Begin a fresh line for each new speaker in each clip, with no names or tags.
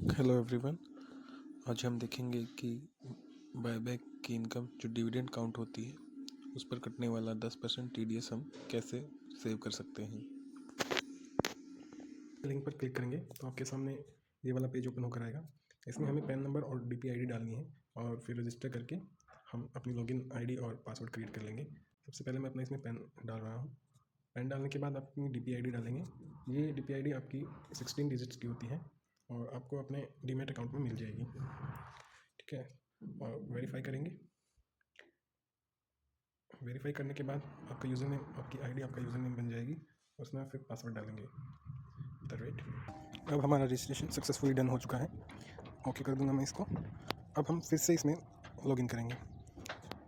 Hello everyone. आज हम देखेंगे कि बायबैक की इनकम जो डिविडेंड काउंट होती है उस पर कटने वाला 10% TDS हम कैसे सेव कर सकते हैं।
लिंक पर क्लिक करेंगे तो आपके सामने ये वाला पेज ओपन होकर आएगा। इसमें हमें पैन नंबर और DP ID डालनी है और फिर रजिस्टर करके हम अपनी लॉगिन ID और पासवर्ड क्रिएट कर लेंगे। सबसे पहले मैं अपना इसमें पैन डाल रहा हूँ। पैन डालने के बाद आप अपनी DP ID डालेंगे। ये DP ID आपकी 16 डिजिट्स की होती है और आपको अपने डीमैट अकाउंट में मिल जाएगी। ठीक है, और वेरीफाई करेंगे। वेरीफाई करने के बाद आपका यूज़र नेम, आपकी ID आपका यूज़र नेम बन जाएगी। उसमें फिर पासवर्ड डालेंगे। अब हमारा रजिस्ट्रेशन सक्सेसफुली डन हो चुका है। ओके कर दूंगा मैं इसको। अब हम फिर से इसमें लॉगिन करेंगे।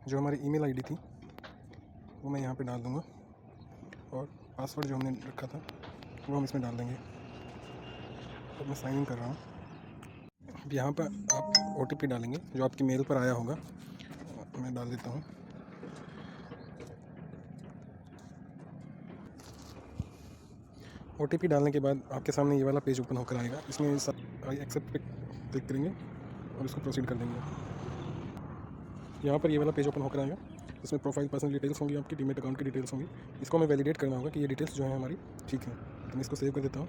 जो हमारी ईमेल आईडी थी वो मैं यहाँ पे डाल दूँगा और पासवर्ड जो हमने रखा था वो हम इसमें डाल देंगे। अब मैं साइन इन कर रहा हूँ। अब यहाँ पर आप OTP डालेंगे जो आपकी मेल पर आया होगा। मैं डाल देता हूँ। OTP डालने के बाद आपके सामने ये वाला पेज ओपन होकर आएगा। इसमें सब एक्सेप्ट पे क्लिक करेंगे और इसको प्रोसीड कर देंगे। यहाँ पर ये वाला पेज ओपन होकर आएगा। इसमें प्रोफाइल, पर्सनल डिटेल्स होंगी, आपकी डीमैट अकाउंट की डिटेल्स होंगी। इसको हमें वैलिडेट करना होगा कि ये डिटेल्स जो है हमारी ठीक है। तो मैं इसको सेव कर देता हूँ।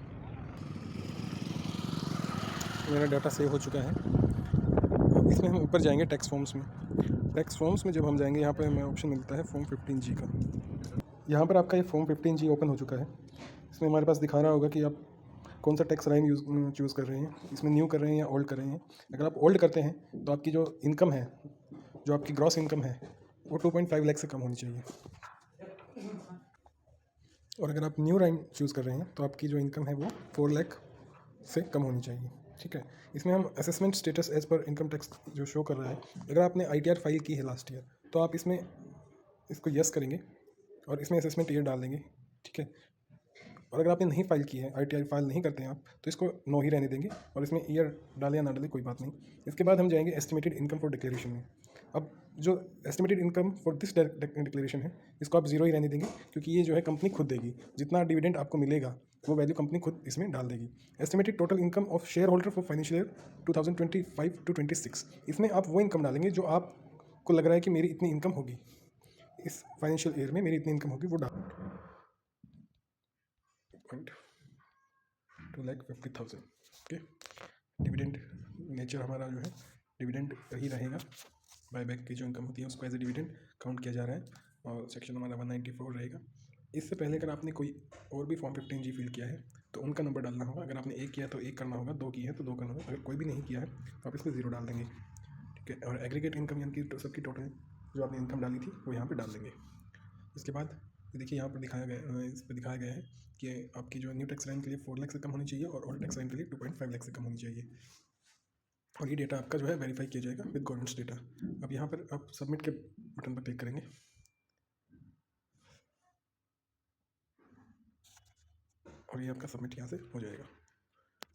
मेरा डाटा सेव हो चुका है। इसमें हम ऊपर जाएंगे टैक्स फॉर्म्स में। टैक्स फॉर्म्स में जब हम जाएंगे यहाँ पर हमें ऑप्शन मिलता है फॉर्म 15G का। यहाँ पर आपका ये फॉर्म 15G ओपन हो चुका है। इसमें हमारे पास दिखा रहा होगा कि आप कौन सा टैक्स लाइन चूज़ कर रहे हैं। इसमें न्यू कर रहे हैं या ओल्ड कर रहे हैं। अगर आप ओल्ड करते हैं तो आपकी जो इनकम है, जो आपकी ग्रॉस इनकम है, वो 2.5 लाख से कम होनी चाहिए। और अगर आप न्यू लाइन चूज़ कर रहे हैं तो आपकी जो इनकम है वो 4 लाख से कम होनी चाहिए। ठीक है, इसमें हम असेसमेंट स्टेटस एज पर इनकम टैक्स जो शो कर रहा है, अगर आपने ITR फाइल की है लास्ट ईयर तो आप इसमें इसको यस करेंगे और इसमें असेसमेंट ईयर डाल देंगे। ठीक है, और अगर आपने नहीं फाइल की है, ITR फाइल नहीं करते हैं आप, तो इसको नो ही रहने देंगे और इसमें ईयर डाले या ना डाले कोई बात नहीं। इसके बाद हम जाएंगे एस्टिमेटेड इनकम फॉर डिक्लेरेशन में। अब जो estimated income for this declaration है, इसको आप जीरो ही रहने देंगे क्योंकि ये जो है कंपनी खुद देगी। जितना डिविडेंड आपको मिलेगा वो वैल्यू कंपनी खुद इसमें डाल देगी। Estimated total income of share holder for financial year 2025 to 26, इसमें आप वो इनकम डालेंगे जो आपको लग रहा है कि मेरी इतनी इनकम होगी, इस फाइनेंशियल ईयर में मेरी इतनी इनकम होगी, वो डाल 2,50,000। ओके, डिविडेंड नेचर हमारा जो है डिविडेंड ही रहेगा। बायबैक की जो इनकम होती है उसको एज ए डिविडेंड काउंट किया जा रहा है और सेक्शन हमारा 194 रहेगा। इससे पहले अगर आपने कोई और भी फॉर्म 15G फिल किया है तो उनका नंबर डालना होगा। अगर आपने 1 किया तो 1 करना होगा, 2 किया है तो 2 करना होगा। अगर कोई भी नहीं किया है तो आप इसमें 0 डाल देंगे। ठीक है, और एग्रीगेट इनकम यानी कि सबकी टोटल जो आपने इनकम डाली थी वो यहाँ पर डाल देंगे। इसके बाद देखिए यहाँ पर दिखाया गया, इस पर दिखाया गया है कि आपकी जो न्यू टैक्स लाइन के लिए 4 लाख से कम होनी चाहिए और ओल्ड टैक्स लाइन के लिए 2.5 लाख से कम होनी चाहिए। और ये डेटा आपका जो है वेरीफाई किया जाएगा विद गवर्नमेंट्स डेटा। अब यहाँ पर आप सबमिट के बटन पर क्लिक करेंगे और ये आपका सबमिट यहाँ से हो जाएगा।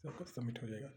तो आपका सबमिट हो जाएगा।